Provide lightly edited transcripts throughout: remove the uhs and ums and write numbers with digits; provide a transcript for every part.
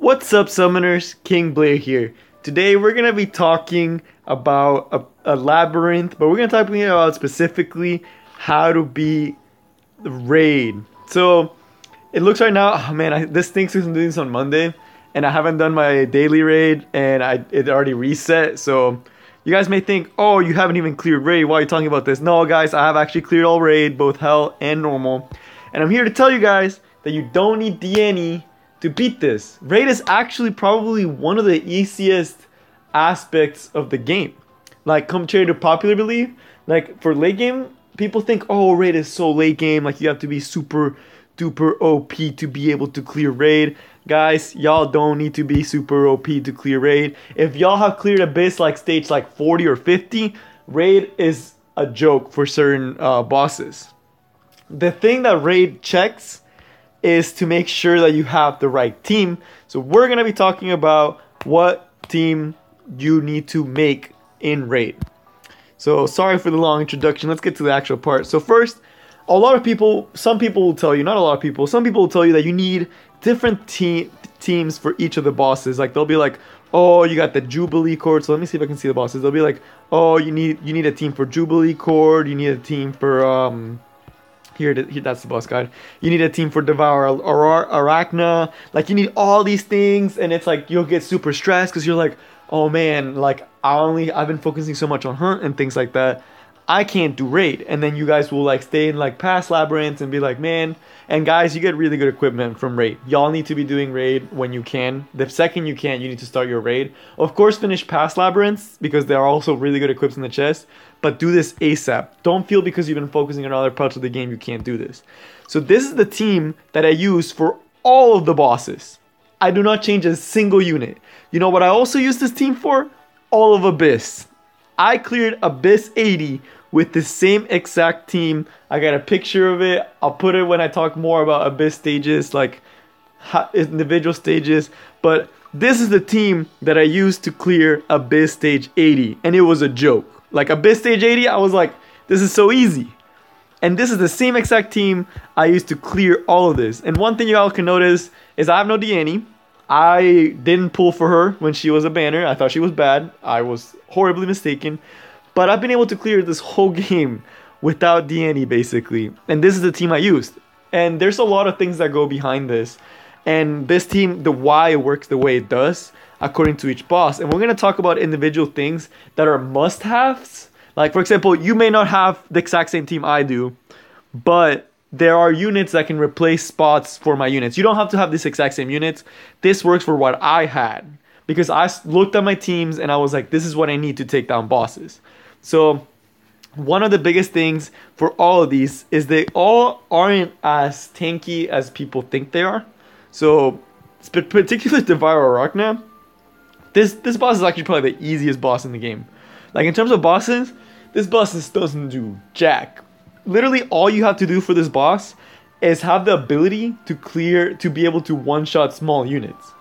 What's up, summoners? King Blair here. Today we're gonna be talking about a labyrinth, but we're gonna talk about specifically how to beat the raid. So it looks right now, oh man, this stinks because I'm doing this on Monday, and I haven't done my daily raid, and it already reset. So you guys may think, oh, you haven't even cleared raid. Why are you talking about this? No, guys, I have actually cleared all raid, both hell and normal, and I'm here to tell you guys that you don't need diene to beat this. Raid is actually probably one of the easiest aspects of the game. Like, compared to popular belief, like for late game, people think, oh, raid is so late game, like you have to be super duper OP to be able to clear raid. Guys, y'all don't need to be super OP to clear raid. If y'all have cleared Abyss like stage like 40 or 50, raid is a joke for certain bosses. The thing that raid checks is to make sure that you have the right team. So we're going to be talking about what team you need to make in raid. So sorry for the long introduction. Let's get to the actual part. So first, a lot of people, some people will tell you, not a lot of people, some people will tell you that you need different teams for each of the bosses. Like they'll be like, oh, you got the Jubilee Cord. So let me see if I can see the bosses. They'll be like, oh, you need a team for Jubilee Cord. You need a team for Here, that's the boss guide. You need a team for Devour or Arachna. Like, you need all these things, and it's like you'll get super stressed because you're like, oh man, like I've been focusing so much on hunt and things like that. I can't do raid, and then you guys will like stay in like past labyrinths and be like, man. And guys, you get really good equipment from raid. Y'all need to be doing raid when you can. The second you can, you need to start your raid. Of course, finish past labyrinths because they are also really good equips in the chest. But do this ASAP. Don't feel because you've been focusing on other parts of the game you can't do this. So this is the team that I use for all of the bosses. I do not change a single unit. You know what I also use this team for? All of Abyss. I cleared Abyss 80 with the same exact team. I got a picture of it. I'll put it when I talk more about Abyss stages, like individual stages. But this is the team that I used to clear Abyss stage 80. And it was a joke. Like Abyss stage 80, I was like, this is so easy. And this is the same exact team I used to clear all of this. And one thing you all can notice is I have no diene. I didn't pull for her when she was a banner. I thought she was bad. I was horribly mistaken. But I've been able to clear this whole game without diene, basically. And this is the team I used. And there's a lot of things that go behind this. And this team, the why it works the way it does, according to each boss. And we're going to talk about individual things that are must-haves. Like, for example, you may not have the exact same team I do, but there are units that can replace spots for my units. You don't have to have this exact same units. This works for what I had, because I looked at my teams and I was like, this is what I need to take down bosses. So one of the biggest things for all of these is they all aren't as tanky as people think they are. So particularly Devour Arachna, this boss is actually probably the easiest boss in the game. Like, in terms of bosses, this boss doesn't do jack. Literally, all you have to do for this boss is have the ability to be able to one-shot small units.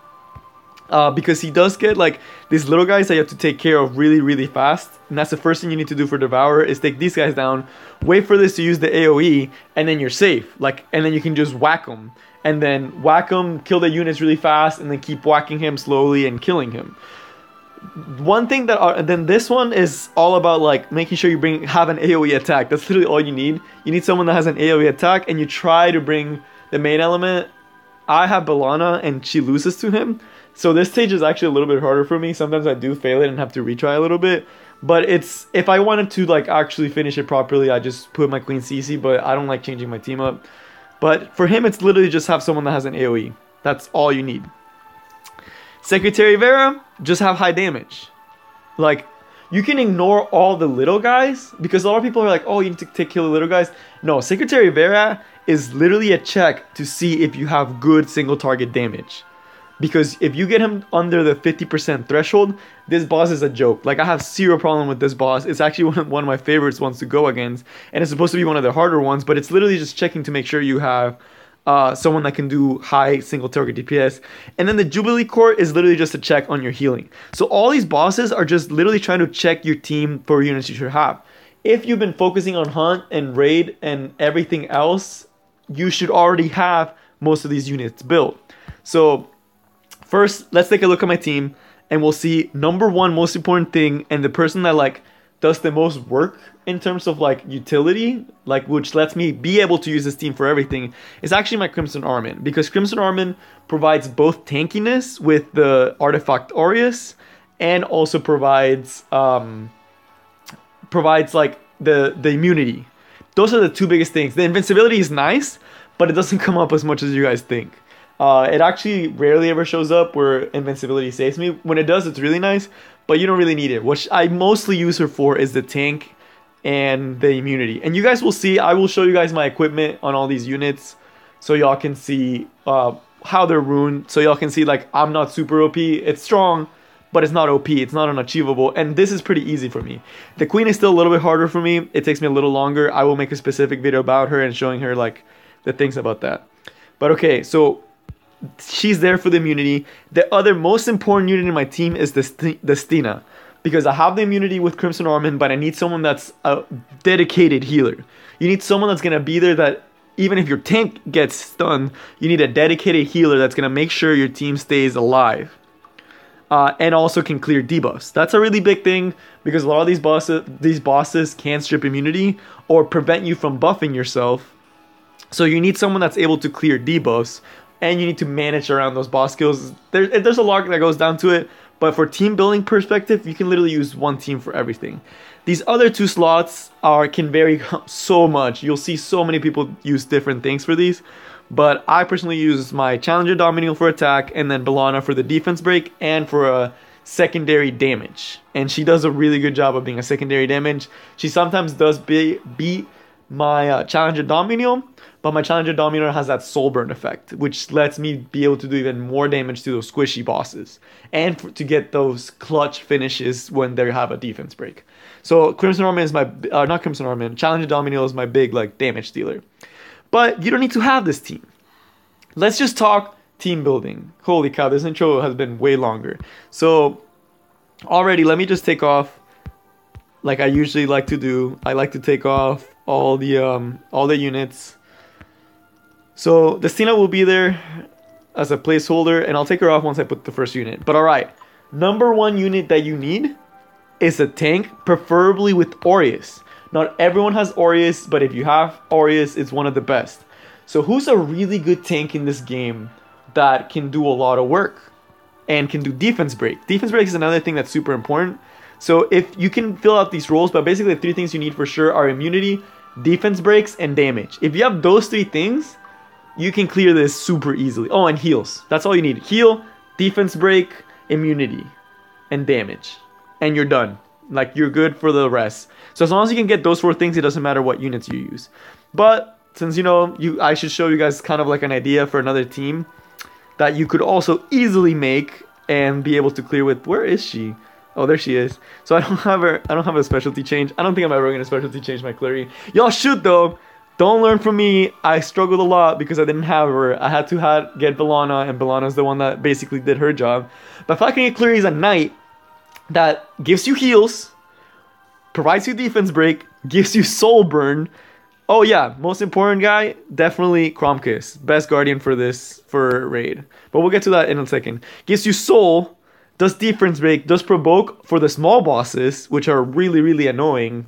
Because he does get, like, these little guys that you have to take care of really, really fast. And that's the first thing you need to do for Devourer, is take these guys down, wait for this to use the AoE, and then you're safe. Like, and then you can just whack them. And then whack him, kill the units really fast, and then keep whacking him slowly and killing him. One thing then this one is all about like making sure you have an AoE attack. That's literally all you need. You need someone that has an AoE attack, and you try to bring the main element. I have Balana, and she loses to him. So this stage is actually a little bit harder for me. Sometimes I do fail it and have to retry a little bit. But if I wanted to like actually finish it properly, I just put my Queen CC, but I don't like changing my team up. But for him, it's literally just have someone that has an AoE. That's all you need. Secretary Vera, just have high damage. Like, you can ignore all the little guys, because a lot of people are like, oh, you need to kill the little guys. No, Secretary Vera is literally a check to see if you have good single target damage. Because if you get him under the 50% threshold, this boss is a joke. Like, I have zero problem with this boss. It's actually one of my favorites ones to go against. And it's supposed to be one of the harder ones, but it's literally just checking to make sure you have someone that can do high single target DPS. And then the Jubilee Core is literally just a check on your healing. So all these bosses are just literally trying to check your team for units you should have. If you've been focusing on hunt and raid and everything else, you should already have most of these units built. So First, let's take a look at my team, and we'll see number one most important thing, and the person that like does the most work in terms of like utility, like which lets me be able to use this team for everything, is actually my Crimson Armin, because Crimson Armin provides both tankiness with the artifact Aureus, and also provides like the immunity. Those are the two biggest things. The invincibility is nice, but it doesn't come up as much as you guys think. It actually rarely ever shows up where invincibility saves me. When it does, it's really nice, but you don't really need it. What I mostly use her for is the tank and the immunity. And you guys will see, I will show you guys my equipment on all these units so y'all can see how they're ruined. So y'all can see like I'm not super OP. It's strong, but it's not OP. It's not unachievable. And this is pretty easy for me. The queen is still a little bit harder for me. It takes me a little longer. I will make a specific video about her and showing her like the things about that. But okay, so she's there for the immunity. The other most important unit in my team is the Diene, because I have the immunity with Crimson Armin, but I need someone that's a dedicated healer. You need someone that's going to be there that even if your tank gets stunned, you need a dedicated healer that's going to make sure your team stays alive. And also can clear debuffs. That's a really big thing because a lot of these bosses can strip immunity or prevent you from buffing yourself. So you need someone that's able to clear debuffs, and you need to manage around those boss skills. There's a lot that goes down to it, but for team building perspective, you can literally use one team for everything. These other two slots can vary so much. You'll see so many people use different things for these, but I personally use my Challenger Dominial for attack, and then Bellana for the defense break and for a secondary damage. And she does a really good job of being a secondary damage. She sometimes does beat my Challenger Dominial, but my Challenger Dominion has that soul burn effect, which lets me be able to do even more damage to those squishy bosses. And to get those clutch finishes when they have a defense break. So Crimson Armin is my, not Crimson Armin, Challenger Dominion is my big like damage dealer. But you don't need to have this team. Let's just talk team building. Holy cow, this intro has been way longer. So already, let me just take off like I usually like to do. I like to take off all the units. So the Diene will be there as a placeholder, and I'll take her off once I put the first unit. But alright, number one unit that you need is a tank, preferably with Aureus. Not everyone has Aureus, but if you have Aureus, it's one of the best. So who's a really good tank in this game that can do a lot of work and can do defense break? Defense break is another thing that's super important. So if you can fill out these roles, but basically the three things you need for sure are immunity, defense breaks, and damage. If you have those three things, you can clear this super easily. Oh, and heals. That's all you need. Heal, defense break, immunity, and damage. And you're done. Like, you're good for the rest. So as long as you can get those four things, it doesn't matter what units you use. But since, you know, I should show you guys kind of like an idea for another team that you could also easily make and be able to clear with. Where is she? Oh, there she is. So I don't have a specialty change. I don't think I'm ever going to specialty change my Clary. Y'all should though. Don't learn from me. I struggled a lot because I didn't have her. I had to get Bellana, and Bellana's the one that basically did her job. But if I can get Clary as a knight that gives you heals, provides you defense break, gives you soul burn. Oh yeah, most important guy, definitely Kromkis. Best guardian for raid. But we'll get to that in a second. Gives you soul, does defense break, does provoke for the small bosses, which are really, really annoying.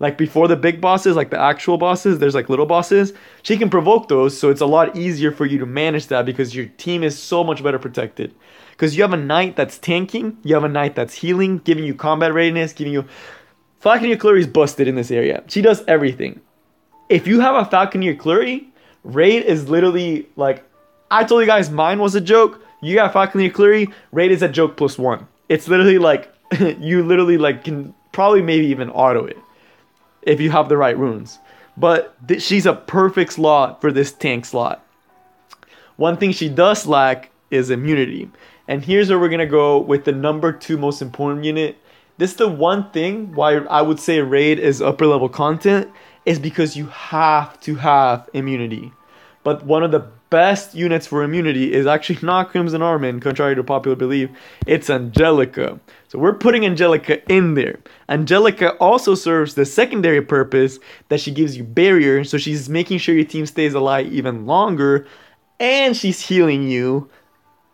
Like before the big bosses, like the actual bosses, there's like little bosses. She can provoke those, so it's a lot easier for you to manage that because your team is so much better protected. Because you have a knight that's tanking, you have a knight that's healing, giving you combat readiness, giving you... Falconeer Clary is busted in this area. She does everything. If you have a Falconeer Clary, raid is literally like... I told you guys mine was a joke. You got Falconeer Clary, raid is a joke +1. It's literally like... you literally like can probably maybe even auto it. If you have the right runes. But she's a perfect slot for this tank slot. One thing she does lack is immunity. And here's where we're going to go with the number 2 most important unit. This is the one thing why I would say raid is upper level content, is because you have to have immunity. But one of the best units for immunity is actually not Crimson Armin, contrary to popular belief. It's Angelica. So we're putting Angelica in there. Angelica also serves the secondary purpose that she gives you barrier, so she's making sure your team stays alive even longer, and she's healing you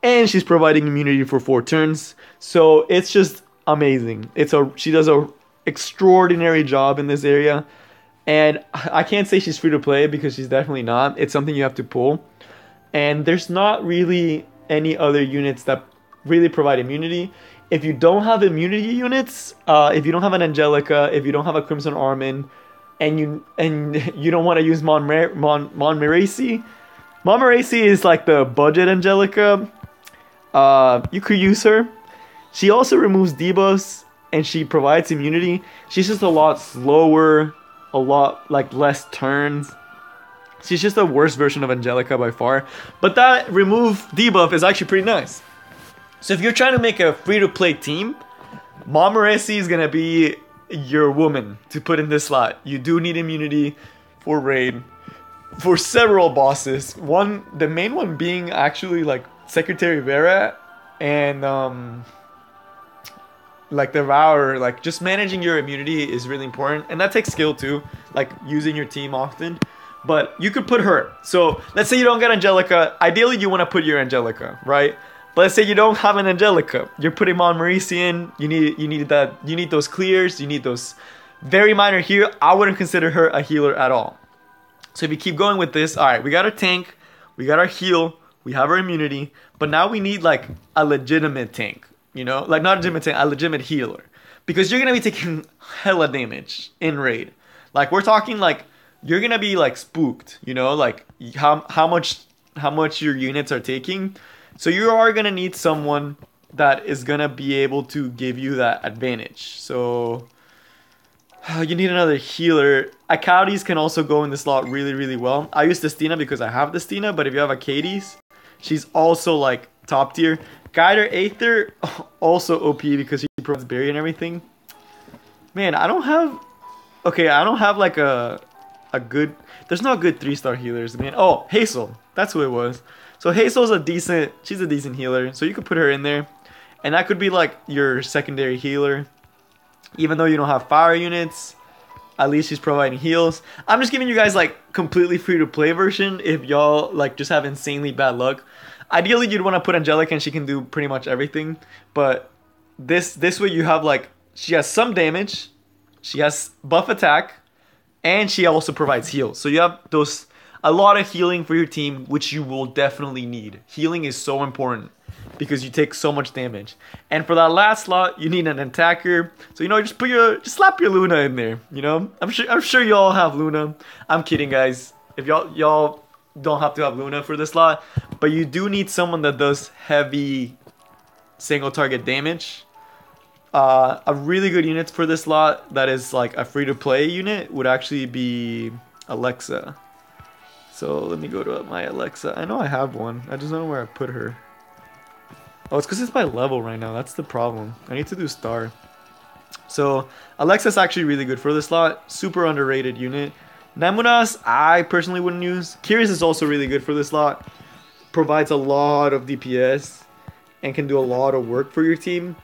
and she's providing immunity for 4 turns. So it's just amazing. She does a extraordinary job in this area. And I can't say she's free to play because she's definitely not. It's something you have to pull. And there's not really any other units that really provide immunity. If you don't have immunity units, if you don't have an Angelica, if you don't have a Crimson Armin, and you don't want to use Montmorency is like the budget Angelica. You could use her. She also removes debuffs and she provides immunity. She's just a lot slower, a lot like less turns. She's just a worse version of Angelica by far. But that remove debuff is actually pretty nice. So if you're trying to make a free-to-play team, Montmorency is going to be your woman to put in this slot. You do need immunity for raid. For several bosses. The main one being actually like Secretary Vera and like Devourer. Like just managing your immunity is really important. And that takes skill too. Like using your team often. But you could put her. So let's say you don't get Angelica. Ideally you want to put your Angelica, right? But let's say you don't have an Angelica. You're putting Montmorency in. You need those clears. You need those very minor heal. I wouldn't consider her a healer at all. So if you keep going with this, alright, we got our tank, we got our heal, we have our immunity, but now we need like a legitimate tank. You know? Like not a legitimate tank, a legitimate healer. Because you're gonna be taking hella damage in raid. Like we're talking like you're gonna be like spooked, you know, like how much your units are taking. So you are gonna need someone that is gonna be able to give you that advantage. So you need another healer. Akadis can also go in this slot really, really well. I use Destina because I have Destina, but if you have Akadis, she's also like top tier. Guider Aether, also OP because she provides berry and everything. Man, I don't have like a good, there's not good 3-star healers, man. Oh, Hazel, that's who it was. So Hazel's she's a decent healer, so you could put her in there. And that could be like your secondary healer. Even though you don't have fire units, at least she's providing heals. I'm just giving you guys like completely free to play version if y'all like just have insanely bad luck. Ideally you'd want to put Angelica and she can do pretty much everything. But this way you have like, she has some damage, she has buff attack, and she also provides heals. So you have a lot of healing for your team, which you will definitely need. Healing is so important because you take so much damage. And for that last slot, you need an attacker. So you know, just slap your Luna in there. You know, I'm sure you all have Luna. I'm kidding, guys. If y'all don't have to have Luna for this slot, but you do need someone that does heavy single target damage. A really good unit for this slot that is like a free to play unit would actually be Alexa. So let me go to my Alexa. I know I have one. I just don't know where I put her. Oh, it's because it's by level right now. That's the problem. I need to do star. So Alexa's actually really good for this slot. Super underrated unit. Namunas, I personally wouldn't use. Curious is also really good for this slot. Provides a lot of DPS and can do a lot of work for your team.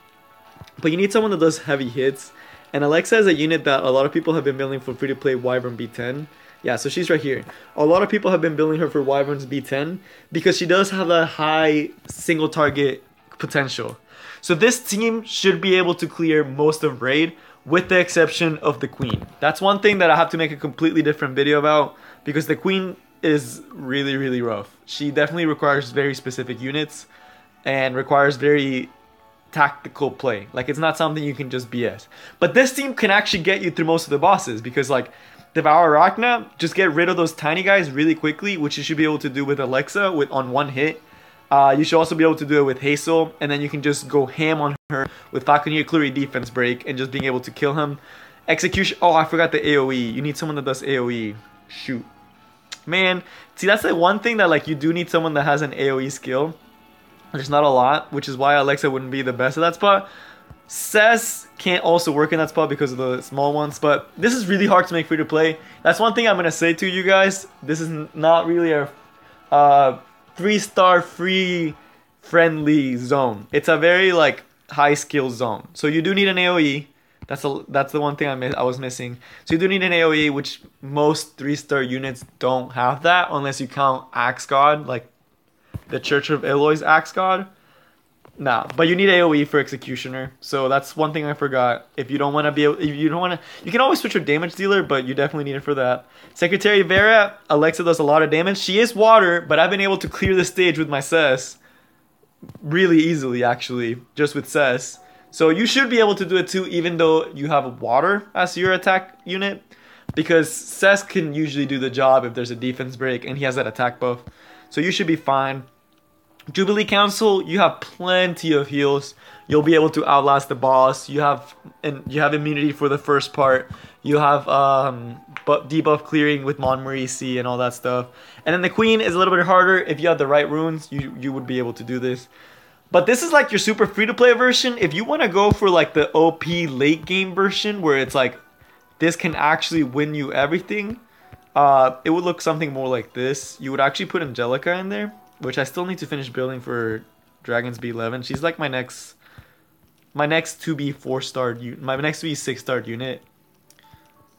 But you need someone that does heavy hits. And Alexa is a unit that a lot of people have been building for free to play Wyvern B10. Yeah, so she's right here. A lot of people have been building her for Wyvern's B10 because she does have a high single target potential. So this team should be able to clear most of raid with the exception of the Queen. That's one thing that I have to make a completely different video about because the Queen is really, really rough. She definitely requires very specific units and requires very tactical play. Like it's not something you can just BS. But this team can actually get you through most of the bosses because like Devour Arachna, just get rid of those tiny guys really quickly, which you should be able to do with Alexa on one hit. You should also be able to do it with Hazel, and then you can just go ham on her with Falconeer Clury defense break and just being able to kill him. Execution, oh I forgot the AoE. You need someone that does AoE. Shoot. Man, see that's the one thing that like you do need someone that has an AoE skill. There's not a lot, which is why Alexa wouldn't be the best at that spot. Cess can't also work in that spot because of the small ones, but this is really hard to make free to play. That's one thing I'm gonna say to you guys. This is not really a 3-star free friendly zone. It's a very like high skill zone. So you do need an AoE. That's the one thing I was missing. So you do need an AoE, which most 3-star units don't have that unless you count Axe God. Like the Church of Eloy's Axe God. Nah, but you need AoE for Executioner, so that's one thing I forgot. If you don't want to be, if you don't want to, you can always switch your damage dealer, but you definitely need it for that. Secretary Vera, Alexa does a lot of damage. She is water, but I've been able to clear the stage with my Cess really easily, actually, just with Cess. So you should be able to do it too, even though you have water as your attack unit, because Cess can usually do the job if there's a defense break, and he has that attack buff. So you should be fine. Jubilee Council, you have plenty of heals. You'll be able to outlast the boss. You have immunity for the first part. You have debuff clearing with Montmorency and all that stuff. And then the Queen is a little bit harder. If you have the right runes, you would be able to do this. But this is like your super free-to-play version. If you want to go for like the OP late game version where it's like this can actually win you everything, it would look something more like this. You would actually put Angelica in there, which I still need to finish building for Dragon's B11. She's like my next 2B 4-star unit, my next 2B 6-star unit.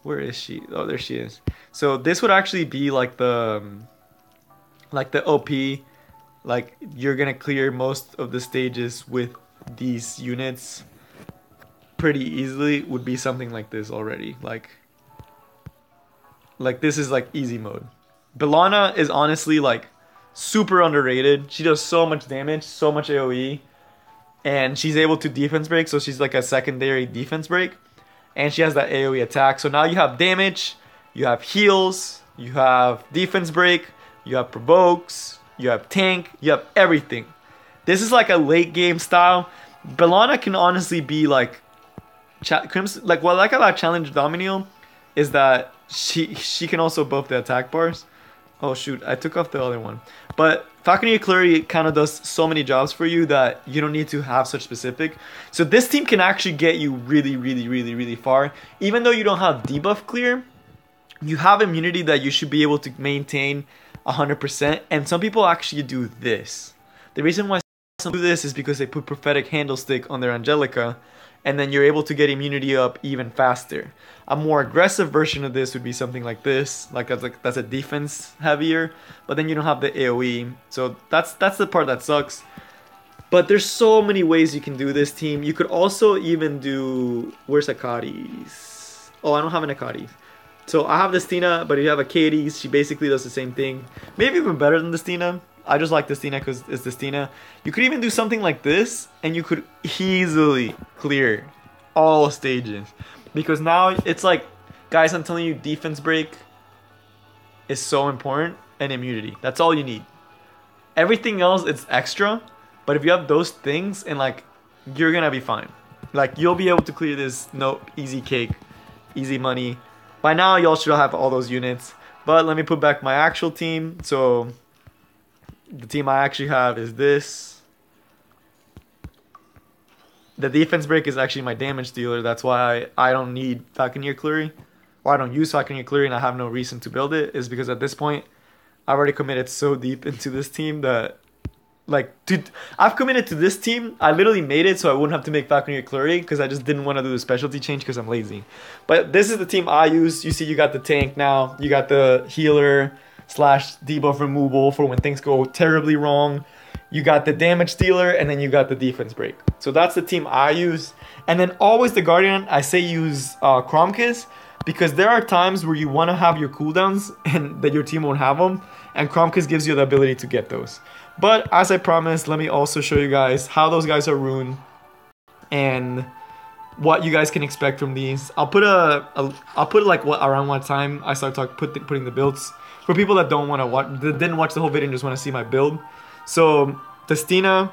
Where is she? Oh, there she is. So this would actually be like the OP, like you're gonna clear most of the stages with these units pretty easily. Would be something like this already. Like this is like easy mode. Bellana is honestly like super underrated. She does so much damage, so much AoE, and she's able to defense break, so she's like a secondary defense break, and she has that AoE attack. So now you have damage, you have heals, you have defense break, you have provokes, you have tank, you have everything. This is like a late game style. Bellana can honestly be like Crimson. Like what I like about Challenge Dominion is that she can also buff the attack bars. Oh shoot, I took off the other one. But Falconeer Clary kind of does so many jobs for you that you don't need to have such specific. So this team can actually get you really far. Even though you don't have debuff clear, you have immunity that you should be able to maintain 100%. And some people actually do this. The reason why some do this is because they put Prophetic Handlestick on their Angelica, and then you're able to get immunity up even faster. A more aggressive version of this would be something like this, that's a defense heavier, but then you don't have the AoE. So that's the part that sucks. But there's so many ways you can do this team. You could also even do, where's Akadi's? Oh, I don't have an Akadi's. So I have the Stina, but if you have a Katie's, she basically does the same thing. Maybe even better than the Stina. I just like the Stina because it's the Stina. You could even do something like this, and you could easily clear all stages. Because now it's like, guys, I'm telling you, defense break is so important, and immunity. That's all you need. Everything else, it's extra. But if you have those things, and like, you're gonna be fine. Like, you'll be able to clear this, no, easy cake, easy money. By now, y'all should have all those units. But let me put back my actual team. So the team I actually have is this. The defense break is actually my damage dealer. That's why I don't need Falconeer Clary. Or I don't use Falconeer Clary and I have no reason to build it. Is because at this point, I've already committed so deep into this team that... Like, dude, I've committed to this team. I literally made it so I wouldn't have to make Falconeer Clary because I just didn't want to do the specialty change because I'm lazy. But this is the team I use. You see, you got the tank now. You got the healer / debuff removal for when things go terribly wrong. You got the damage dealer, and then you got the defense break. So that's the team I use. And then always the Guardian, I say use Chromkiss, because there are times where you want to have your cooldowns and that your team won't have them, and Chromkiss gives you the ability to get those. But as I promised, let me also show you guys how those guys are ruined and what you guys can expect from these. I'll put like around what time I start putting the builds for people that don't want to watch, that didn't watch the whole video and just want to see my build. So Destina,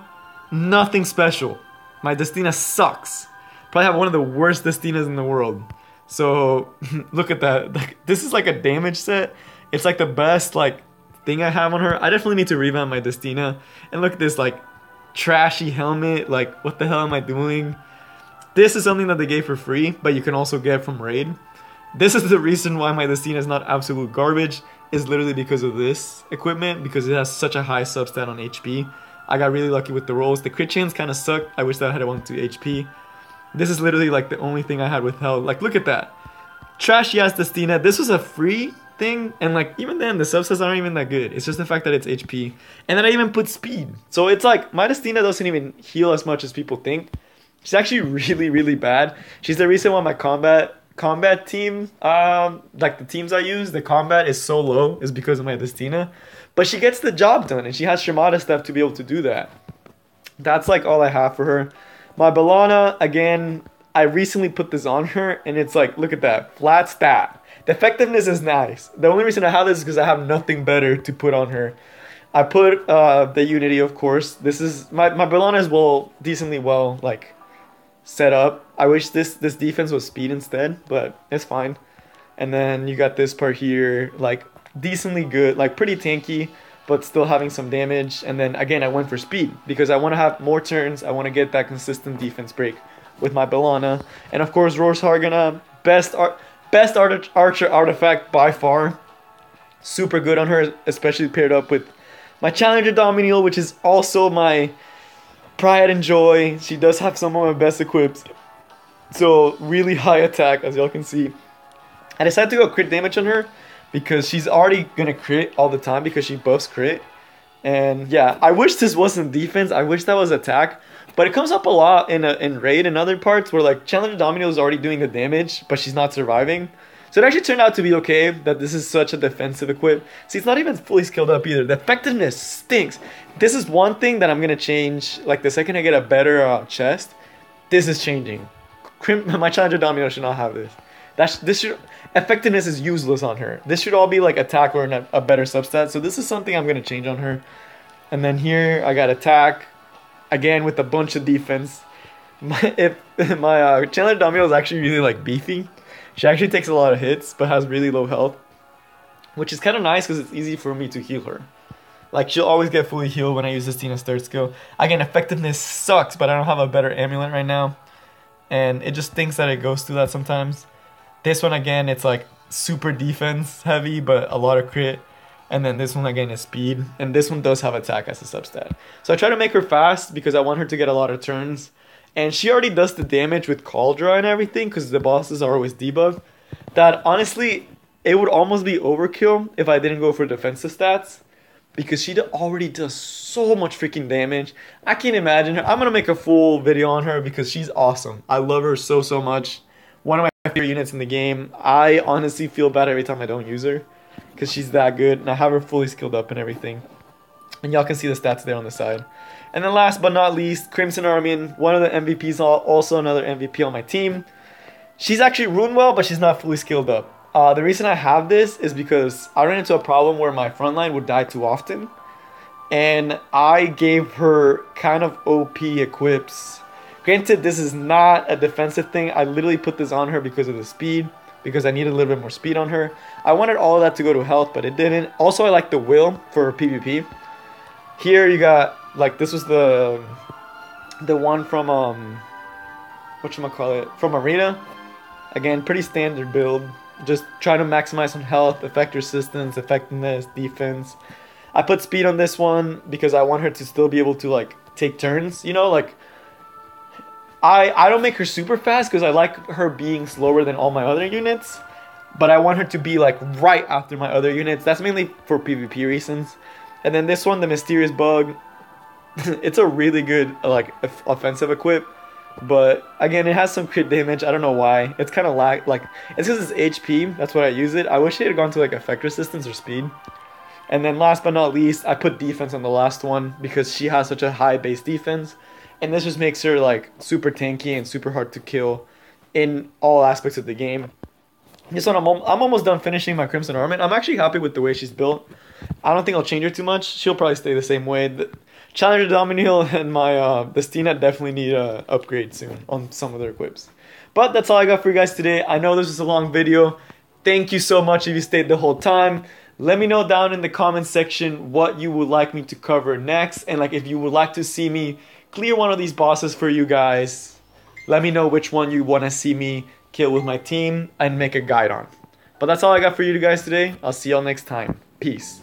nothing special. My Destina sucks. Probably have one of the worst Destinas in the world. So look at that. Like, this is like a damage set. It's like the best like thing I have on her. I definitely need to revamp my Destina. And look at this like trashy helmet. Like, what the hell am I doing? This is something that they gave for free, but you can also get from Raid. This is the reason why my Destina is not absolute garbage. Is literally because of this equipment, because it has such a high substat on HP. I got really lucky with the rolls. The crit chains kind of sucked. I wish that I had went to HP. This is literally like the only thing I had with health. Like, look at that. Trashy ass Destina. This was a free thing, and like even then the subsets aren't even that good. It's just the fact that it's HP, and then I even put speed. So it's like my diene doesn't even heal as much as people think. She's actually really bad. She's the reason why my combat team, like the teams I use, the combat is so low is because of my diene. But she gets the job done, and she has Shimada stuff to be able to do that. That's like all I have for her. My Bellana, again, I recently put this on her, and it's like, look at that, flat stat. The effectiveness is nice. The only reason I have this is because I have nothing better to put on her. I put the Unity, of course. This is, my Bellana is decently well, like, set up. I wish this defense was speed instead, but it's fine. And then you got this part here, like, decently good, like, pretty tanky, but still having some damage. And then, again, I went for speed, because I want to have more turns. I want to get that consistent defense break with my Bellana. And of course, Roar's Hargana, best archer artifact by far. Super good on her, especially paired up with my Challenger Dominiel, which is also my pride and joy. She does have some of my best equips. So really high attack, as y'all can see. I decided to go crit damage on her because she's already gonna crit all the time because she buffs crit. And yeah, I wish this wasn't defense. I wish that was attack. But it comes up a lot in raid and other parts where like Challenger Domino is already doing the damage, but she's not surviving. So it actually turned out to be okay that this is such a defensive equip. See, it's not even fully skilled up either. The effectiveness stinks. This is one thing that I'm going to change. Like the second I get a better chest, this is changing. My Challenger Domino should not have this. Effectiveness is useless on her. This should all be like attack or a better substat. So this is something I'm going to change on her. And then here I got attack. Again, with a bunch of defense. My Challenger Domino is actually really like beefy. She actually takes a lot of hits, but has really low health. Which is kind of nice because it's easy for me to heal her. Like, she'll always get fully healed when I use this Diene's third skill. Again, effectiveness sucks, but I don't have a better amulet right now. And it just thinks that it goes through that sometimes. This one, again, it's like super defense heavy, but a lot of crit. And then this one again is speed, and this one does have attack as a substat. So I try to make her fast because I want her to get a lot of turns. And she already does the damage with Cauldra and everything because the bosses are always debugged. That honestly, it would almost be overkill if I didn't go for defensive stats. Because she already does so much freaking damage. I can't imagine her. I'm going to make a full video on her because she's awesome. I love her so much. One of my favorite units in the game. I honestly feel bad every time I don't use her. Because she's that good, and I have her fully skilled up and everything. And y'all can see the stats there on the side. And then last but not least, Crimson Armin, one of the MVPs, also another MVP on my team. She's actually rune well, but she's not fully skilled up. The reason I have this is because I ran into a problem where my frontline would die too often. And I gave her kind of OP equips. Granted, this is not a defensive thing. I literally put this on her because of the speed. Because I needed a little bit more speed on her. I wanted all of that to go to health, but it didn't. Also, I like the will for PvP. Here you got, like, this was the one from, whatchamacallit, from Arena. Again, pretty standard build. Just trying to maximize on health, effect resistance, effectiveness, defense. I put speed on this one because I want her to still be able to, like, take turns. You know, like, I don't make her super fast because I like her being slower than all my other units. But I want her to be like right after my other units. That's mainly for PvP reasons. And then this one, the Mysterious Bug. It's a really good like offensive equip. But again, it has some crit damage. I don't know why. It's kind of like it's because it's HP. That's why I use it. I wish it had gone to like effect resistance or speed. And then last but not least, I put defense on the last one because she has such a high base defense. And this just makes her like super tanky and super hard to kill in all aspects of the game. This one, I'm almost done finishing my Crimson Armin. I'm actually happy with the way she's built. I don't think I'll change her too much. She'll probably stay the same way. The Challenger Dominiel and my diene definitely need a upgrade soon on some of their equips. But that's all I got for you guys today. I know this was a long video. Thank you so much if you stayed the whole time. Let me know down in the comment section what you would like me to cover next. And like if you would like to see me clear one of these bosses for you guys. Let me know which one you want to see me kill with my team and make a guide on. But that's all I got for you guys today. I'll see y'all next time. Peace.